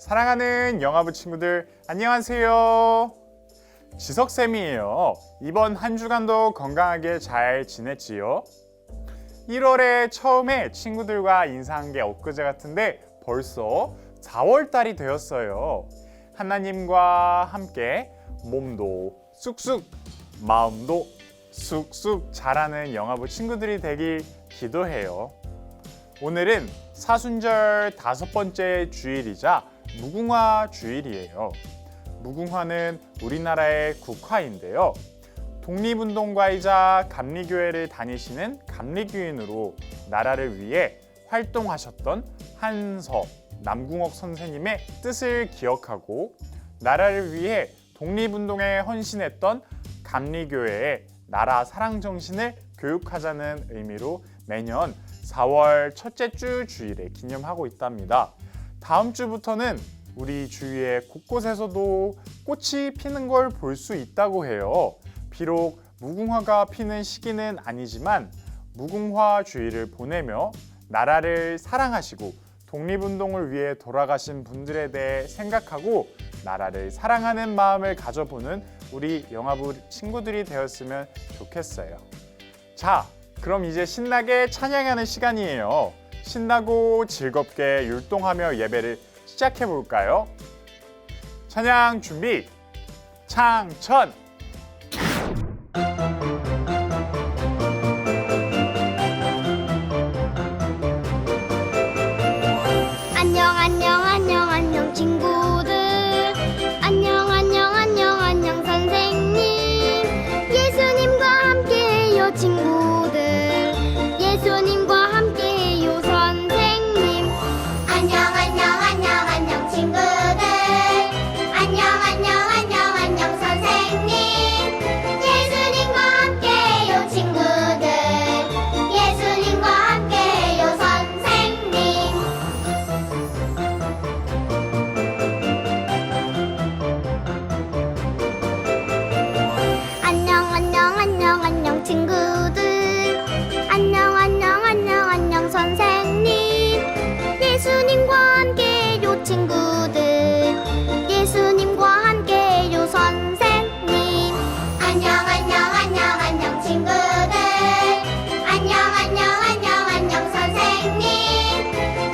사랑하는 영화부 친구들 안녕하세요. 지석쌤이에요. 이번 한 주간도 건강하게 잘 지냈지요? 1월에 처음에 친구들과 인사한 게 엊그제 같은데 벌써 4월달이 되었어요. 하나님과 함께 몸도 쑥쑥 마음도 쑥쑥 자라는 영화부 친구들이 되길 기도해요. 오늘은 사순절 5번째 주일이자 무궁화 주일이에요. 무궁화는 우리나라의 국화인데요. 독립운동가이자 감리교회를 다니시는 감리교인으로 나라를 위해 활동하셨던 한서 남궁옥 선생님의 뜻을 기억하고 나라를 위해 독립운동에 헌신했던 감리교회의 나라 사랑 정신을 교육하자는 의미로 매년 4월 첫째 주 주일에 기념하고 있답니다. 다음 주부터는 우리 주위에 곳곳에서도 꽃이 피는 걸 볼 수 있다고 해요. 비록 무궁화가 피는 시기는 아니지만 무궁화 주일을 보내며 나라를 사랑하시고 독립운동을 위해 돌아가신 분들에 대해 생각하고 나라를 사랑하는 마음을 가져보는 우리 영화부 친구들이 되었으면 좋겠어요. 자, 그럼 이제 신나게 찬양하는 시간이에요. 신나고 즐겁게 율동하며 예배를 시작해 볼까요? 찬양 준비, 창천! 안녕 안녕 안녕 안녕 친구들 안녕 안녕 안녕 안녕 선생님 예수님과 함께해요 친구들 예수님과 함께해요 선생님 안녕 안녕 안녕 안녕 친구들 안녕 안녕 안녕 안녕 선생님 예수님과 함께해요 친구들 예수님과 함께해요 선생님 안녕 안녕 안녕 안녕 친구들 안녕 안녕 안녕 안녕 선생님 예수님과 함께해요 친구들 예수님과 함께해요 선생님 안녕 안녕 안녕 안녕 친구들 안녕 안녕 안녕 안녕 선생님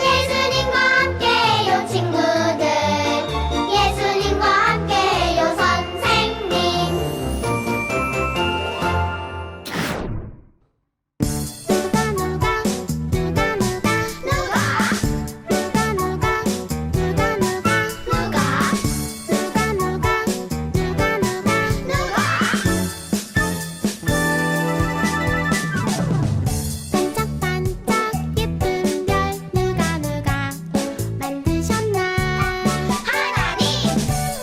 예수님과 함께해요 친구들 예수님과 함께해요 선생님 반짝반짝 예쁜 별 누가 만드셨나 하나님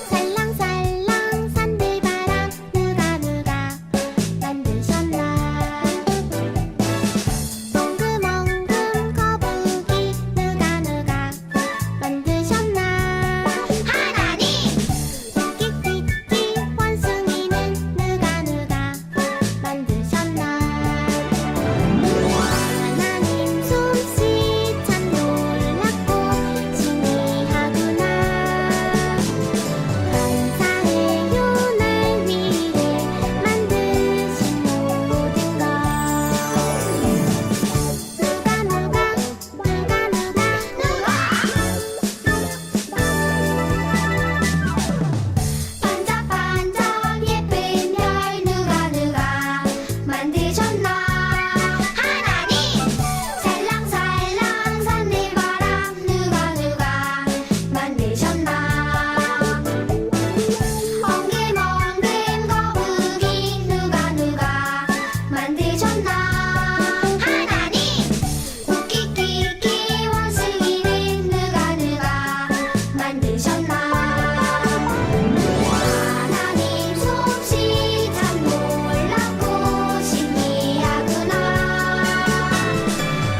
살랑살랑 산들바람 누가 만드셨나 멍금멍금 거북이 누가 만드셨나 하나님 끼끼끼 원숭이는 누가 만드셨나 하나님 솜씨 참 놀랍고 신기하구나 감사해요 날 위해 만드신 모든 것 반짝반짝 예쁜 별 누가 만드셨나 하나님 살랑살랑 산들바람 누가 만드셨나 멍금멍금 거북이 누가 만드셨나 하나님 웃기끼끼 원숭이는 누가 만드셨나 하나님 솜씨 참 놀랍고 신기하구나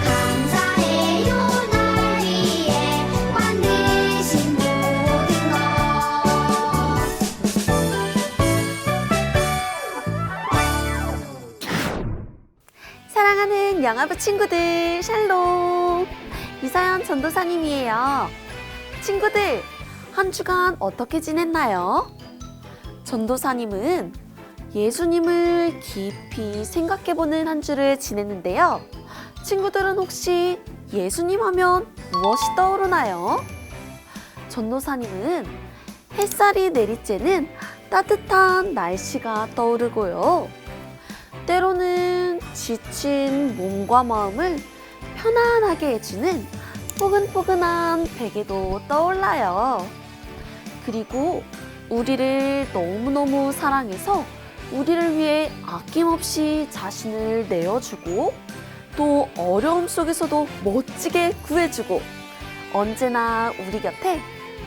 감사해요 날 위해 만드신 모든 것 사랑하는 영화부 친구들 샬롬 이서연 전도사님이에요. 친구들 한 주간 어떻게 지냈나요? 전도사님은 예수님을 깊이 생각해보는 한 주를 지냈는데요. 친구들은 혹시 예수님 하면 무엇이 떠오르나요? 전도사님은 햇살이 내리쬐는 따뜻한 날씨가 떠오르고요. 때로는 지친 몸과 마음을 편안하게 해주는 포근포근한 베개도 떠올라요. 그리고 우리를 너무너무 사랑해서 우리를 위해 아낌없이 자신을 내어주고 또 어려움 속에서도 멋지게 구해주고 언제나 우리 곁에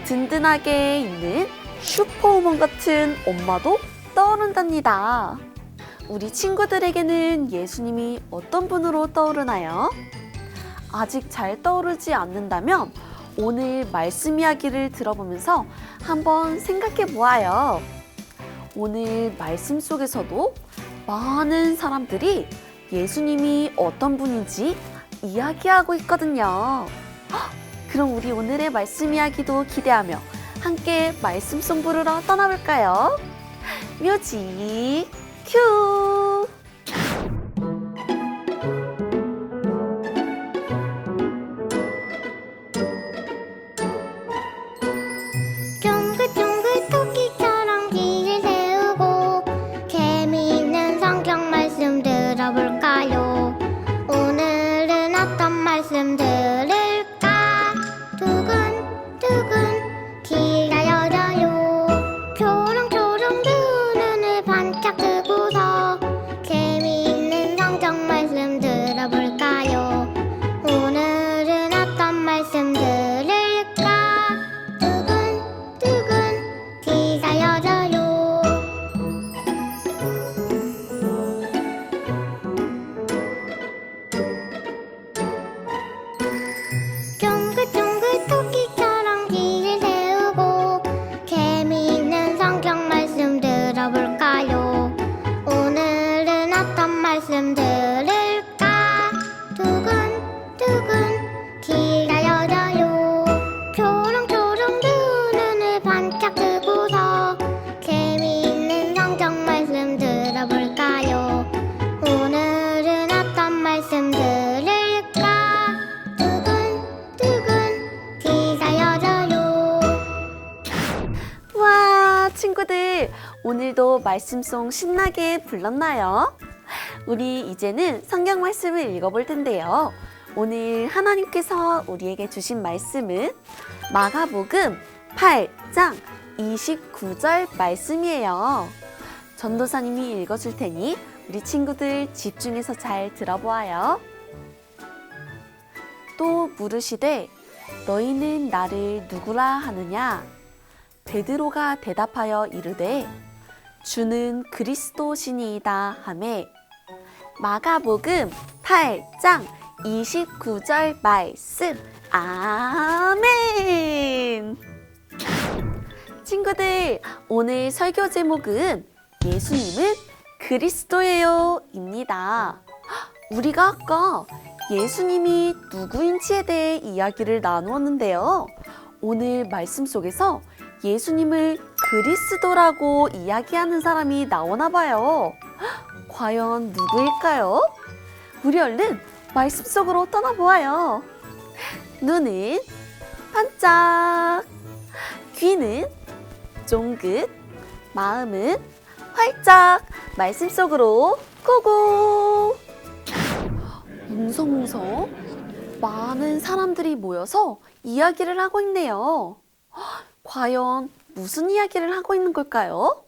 든든하게 있는 슈퍼우먼 같은 엄마도 떠오른답니다. 우리 친구들에게는 예수님이 어떤 분으로 떠오르나요? 아직 잘 떠오르지 않는다면 오늘 말씀 이야기를 들어보면서 한번 생각해 보아요. 오늘 말씀 속에서도 많은 사람들이 예수님이 어떤 분인지 이야기하고 있거든요. 그럼 우리 오늘의 말씀 이야기도 기대하며 함께 말씀송 부르러 떠나볼까요? 뮤직 큐! 쫑긋쫑긋 토끼처럼 귀를 세우고 재미있는 성경 말씀 들어볼까요? 오늘은 어떤 말씀 들을까? 두근두근 귀가 열려요. 초롱초롱 두 눈을 반짝 뜨고서 재미있는 성경 말씀 들어볼까요? 오늘은 어떤 말씀 들을까? 두근두근 귀가 열려요. 쫑긋쫑긋 토끼처럼 귀를 세우고 재미있는 성경 말씀 들어볼까요? 오늘은 어떤 말씀 들을까? 두근두근 귀가 열려요. 초롱초롱 두 눈을 반짝 뜨고서 재미있는 성경 말씀 들어볼까요? 오늘은 어떤 말씀 들을까? 두근두근 귀가 열려요. 와, 친구들, 오늘도 말씀송 신나게 불렀나요? 우리 이제는 성경 말씀을 읽어볼 텐데요. 오늘 하나님께서 우리에게 주신 말씀은 마가복음 8장 29절 말씀이에요. 전도사님이 읽어줄 테니 우리 친구들 집중해서 잘 들어보아요. 또 물으시되 너희는 나를 누구라 하느냐? 베드로가 대답하여 이르되 주는 그리스도시니이다 하매 마가복음 8장 29절 말씀 아멘. 친구들, 오늘 설교 제목은 예수님은 그리스도예요 입니다. 우리가 아까 예수님이 누구인지에 대해 이야기를 나누었는데요. 오늘 말씀 속에서 예수님을 그리스도라고 이야기하는 사람이 나오나 봐요. 과연 누구일까요? 우리 얼른 말씀 속으로 떠나보아요. 눈은 반짝, 귀는 쫑긋, 마음은 활짝 말씀 속으로 고고. 웅성웅성 많은 사람들이 모여서 이야기를 하고 있네요. 과연 무슨 이야기를 하고 있는 걸까요?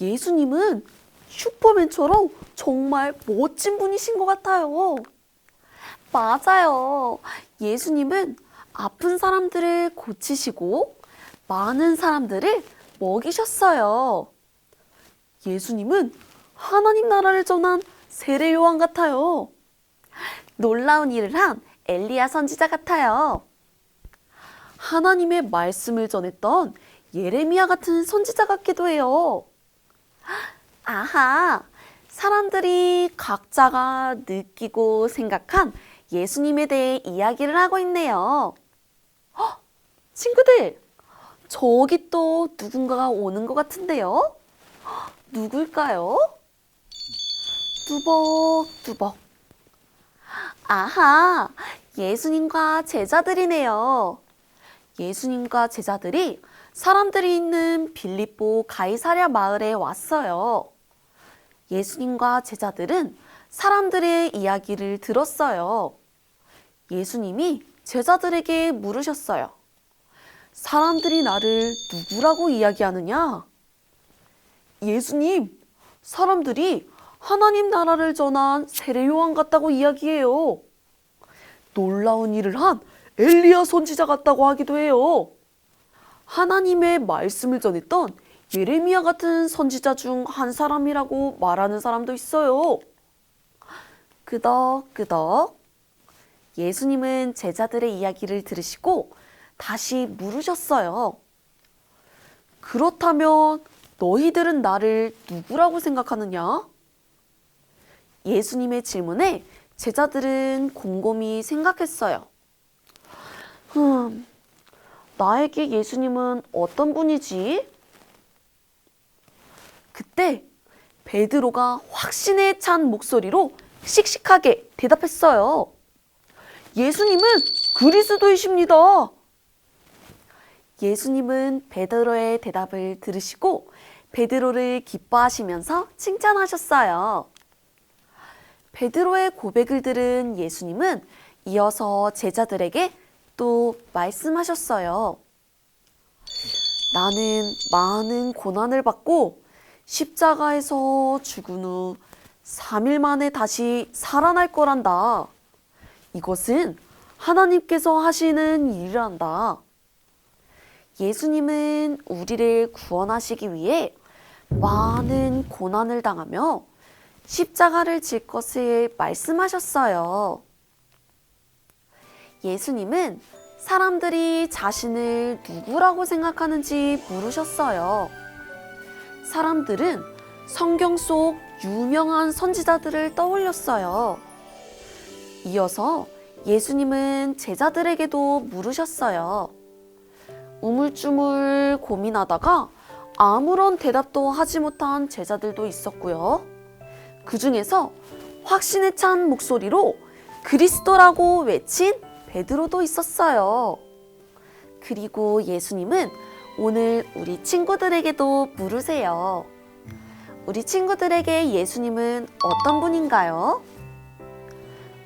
예수님은 슈퍼맨처럼 정말 멋진 분이신 것 같아요. 맞아요. 예수님은 아픈 사람들을 고치시고 많은 사람들을 먹이셨어요. 예수님은 하나님 나라를 전한 세례 요한 같아요. 놀라운 일을 한 엘리야 선지자 같아요. 하나님의 말씀을 전했던 예레미야 같은 선지자 같기도 해요. 아하, 사람들이 각자가 느끼고 생각한 예수님에 대해 이야기를 하고 있네요. 친구들, 저기 또 누군가가 오는 것 같은데요? 누굴까요? 뚜벅뚜벅. 아하, 예수님과 제자들이네요. 예수님과 제자들이 사람들이 있는 빌립보 가이사랴 마을에 왔어요. 예수님과 제자들은 사람들의 이야기를 들었어요. 예수님이 제자들에게 물으셨어요. 사람들이 나를 누구라고 이야기하느냐? 예수님, 사람들이 하나님 나라를 전한 세례 요한 같다고 이야기해요. 놀라운 일을 한 엘리야 선지자 같다고 하기도 해요. 하나님의 말씀을 전했던 예레미야 같은 선지자 중 한 사람이라고 말하는 사람도 있어요. 끄덕끄덕. 예수님은 제자들의 이야기를 들으시고 다시 물으셨어요. 그렇다면 너희들은 나를 누구라고 생각하느냐? 예수님의 질문에 제자들은 곰곰이 생각했어요. 나에게 예수님은 어떤 분이지? 그때 베드로가 확신에 찬 목소리로 씩씩하게 대답했어요. 예수님은 그리스도이십니다. 예수님은 베드로의 대답을 들으시고 베드로를 기뻐하시면서 칭찬하셨어요. 베드로의 고백을 들은 예수님은 이어서 제자들에게 또 말씀하셨어요. 나는 많은 고난을 받고 십자가에서 죽은 후 3일 만에 다시 살아날 거란다. 이것은 하나님께서 하시는 일이란다. 예수님은 우리를 구원하시기 위해 많은 고난을 당하며 십자가를 질 것을 말씀하셨어요. 예수님은 사람들이 자신을 누구라고 생각하는지 물으셨어요. 사람들은 성경 속 유명한 선지자들을 떠올렸어요. 이어서 예수님은 제자들에게도 물으셨어요. 우물쭈물 고민하다가 아무런 대답도 하지 못한 제자들도 있었고요. 그 중에서 확신에 찬 목소리로 그리스도라고 외친 베드로도 있었어요. 그리고 예수님은 오늘 우리 친구들에게도 물으세요. 우리 친구들에게 예수님은 어떤 분인가요?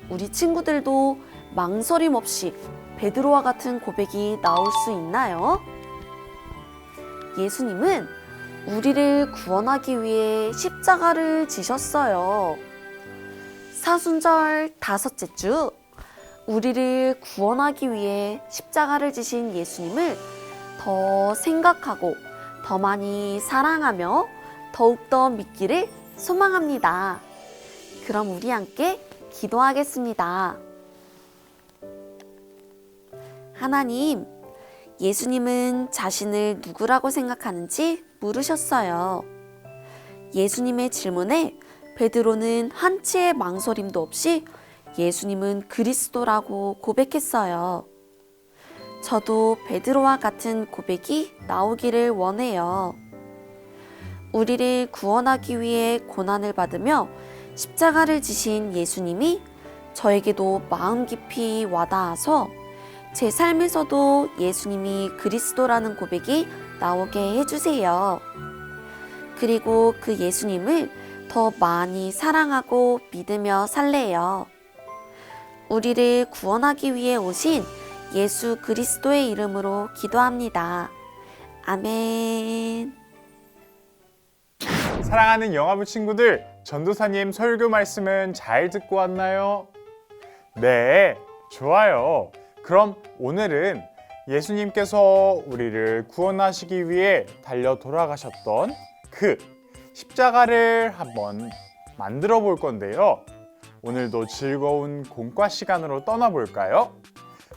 우리 친구들도 망설임 없이 베드로와 같은 고백이 나올 수 있나요? 예수님은 우리를 구원하기 위해 십자가를 지셨어요. 사순절 5째 주, 우리를 구원하기 위해 십자가를 지신 예수님을 더 생각하고 더 많이 사랑하며 더욱더 믿기를 소망합니다. 그럼 우리 함께 기도하겠습니다. 하나님, 예수님은 자신을 누구라고 생각하는지 물으셨어요. 예수님의 질문에 베드로는 한치의 망설임도 없이 예수님은 그리스도라고 고백했어요. 저도 베드로와 같은 고백이 나오기를 원해요. 우리를 구원하기 위해 고난을 받으며 십자가를 지신 예수님이 저에게도 마음 깊이 와닿아서 제 삶에서도 예수님이 그리스도라는 고백이 나오게 해주세요. 그리고 그 예수님을 더 많이 사랑하고 믿으며 살래요. 우리를 구원하기 위해 오신 예수 그리스도의 이름으로 기도합니다. 아멘. 사랑하는 영화부 친구들, 전도사님 설교 말씀은 잘 듣고 왔나요? 네, 좋아요. 그럼 오늘은 예수님께서 우리를 구원하시기 위해 달려 돌아가셨던 그 십자가를 한번 만들어 볼 건데요. 오늘도 즐거운 공과 시간으로 떠나볼까요?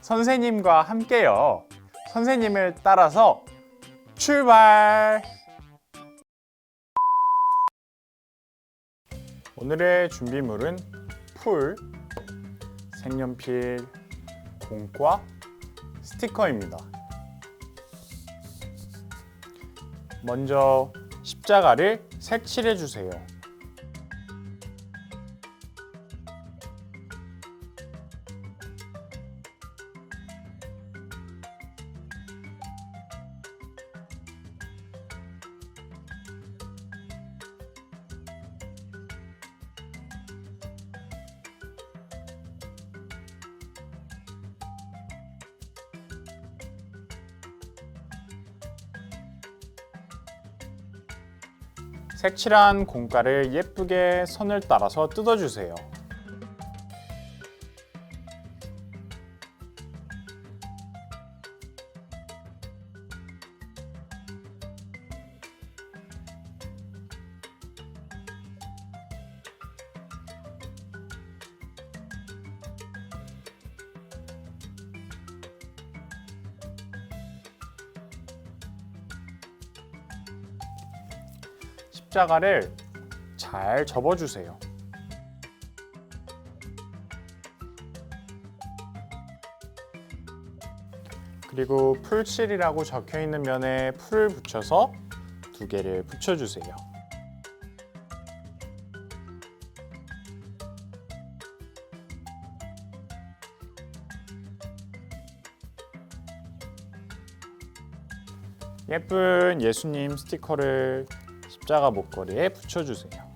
선생님과 함께요. 선생님을 따라서 출발! 오늘의 준비물은 풀, 색연필, 공과, 스티커입니다. 먼저 십자가를 색칠해 주세요. 색칠한 공가를 예쁘게 선을 따라서 뜯어주세요. 십자가를 잘 접어주세요. 그리고 풀칠이라고 적혀 있는 면에 풀을 붙여서 2개를 붙여주세요. 예쁜 예수님 스티커를 십자가 목걸이에 붙여주세요.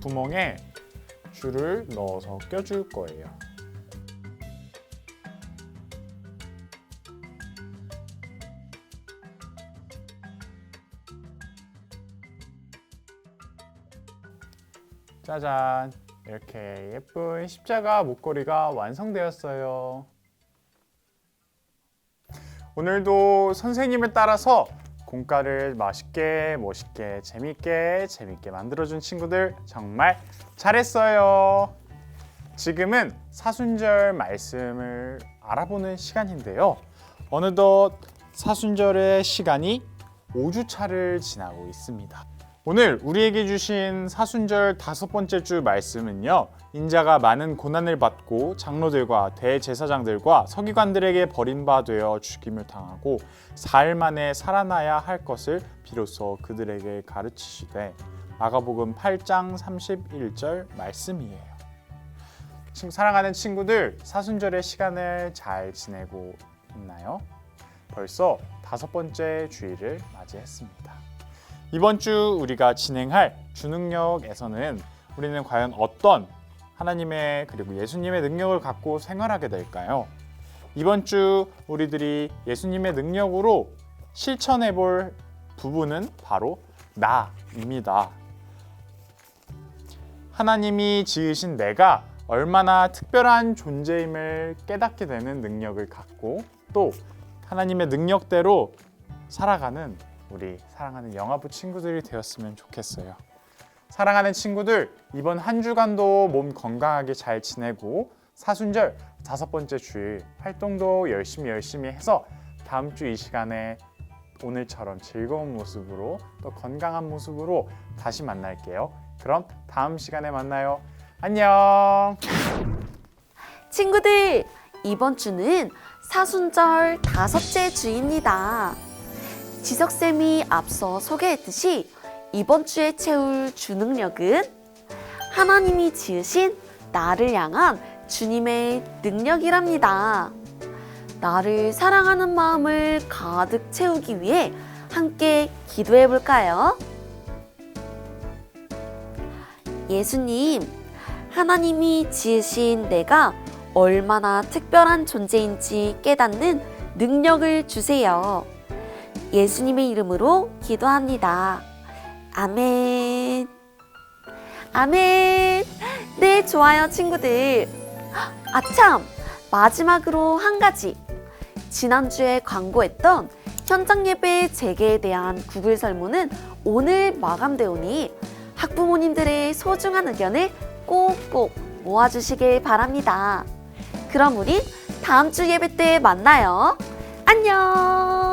구멍에 줄을 넣어서 껴줄 거예요. 짜잔! 이렇게 예쁜 십자가 목걸이가 완성되었어요. 오늘도 선생님을 따라서 공과를 맛있게, 멋있게, 재밌게 만들어준 친구들 정말 잘했어요. 지금은 사순절 말씀을 알아보는 시간인데요. 어느덧 사순절의 시간이 5주차를 지나고 있습니다. 오늘 우리에게 주신 사순절 5번째 주 말씀은요, 인자가 많은 고난을 받고 장로들과 대제사장들과 서기관들에게 버림받아 죽임을 당하고 4일 만에 살아나야 할 것을 비로소 그들에게 가르치시되, 마가복음 8장 31절 말씀이에요. 사랑하는 친구들, 사순절의 시간을 잘 지내고 있나요? 벌써 5번째 주일을 맞이했습니다. 이번 주 우리가 진행할 주능력에서는 우리는 과연 어떤 하나님의 그리고 예수님의 능력을 갖고 생활하게 될까요? 이번 주 우리들이 예수님의 능력으로 실천해 볼 부분은 바로 나입니다. 하나님이 지으신 내가 얼마나 특별한 존재임을 깨닫게 되는 능력을 갖고, 또 하나님의 능력대로 살아가는 우리 사랑하는 영아부 친구들이 되었으면 좋겠어요. 사랑하는 친구들, 이번 한 주간도 몸 건강하게 잘 지내고 사순절 5번째 주일 활동도 열심히 해서 다음 주 이 시간에 오늘처럼 즐거운 모습으로 또 건강한 모습으로 다시 만날게요. 그럼 다음 시간에 만나요. 안녕. 친구들, 이번 주는 사순절 5째 주입니다. 지석쌤이 앞서 소개했듯이 이번 주에 채울 주능력은 하나님이 지으신 나를 향한 주님의 능력이랍니다. 나를 사랑하는 마음을 가득 채우기 위해 함께 기도해 볼까요? 예수님, 하나님이 지으신 내가 얼마나 특별한 존재인지 깨닫는 능력을 주세요. 예수님의 이름으로 기도합니다. 아멘. 아멘. 네, 좋아요, 친구들. 아참, 마지막으로 한 가지. 지난주에 광고했던 현장 예배 재개에 대한 구글 설문은 오늘 마감되오니 학부모님들의 소중한 의견을 꼭꼭 모아주시길 바랍니다. 그럼 우린 다음 주 예배 때 만나요. 안녕!